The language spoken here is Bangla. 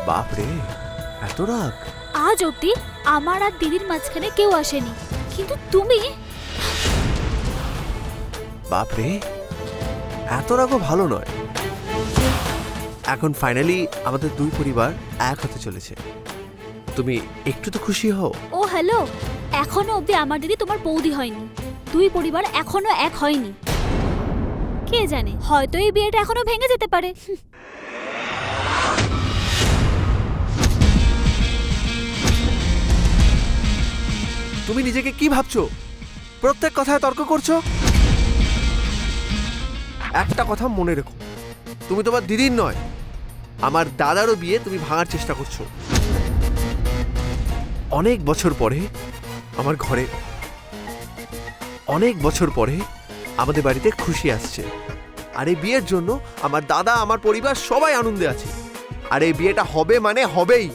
বাপরে, এত রাগ! আজ অব্দি আমার আর দিদির মাঝখানে কেউ আসেনি, কিন্তু তুমি। বাপরে, এত রাগও ভালো নয়। এখন ফাইনালি আমাদের দুই পরিবার এক হতে চলেছে। তুমি একটু তো খুশি হও। ও হ্যালো, এখনো অব্দি আমার দিদি তোমার বৌদি হয়নি, দুই পরিবার এখনো এক হয়নি। কে জানে, হয়তো এই বিয়েটা এখনো ভেঙে যেতে পারে। তুমি নিজেকে কি ভাবছো? প্রত্যেক কথায় তর্ক করছো। একটা কথা মনে রেখো, তুমি তোমার দিদির নয়, আমার দাদারও বিয়ে তুমি ভাঙার চেষ্টা করছো। অনেক বছর পরে আমার ঘরে, অনেক বছর পরে আমাদের বাড়িতে খুশি আসছে, আর এই বিয়ের জন্য আমার দাদা, আমার পরিবার সবাই আনন্দে আছে। আর এই বিয়েটা হবে মানে হবেই।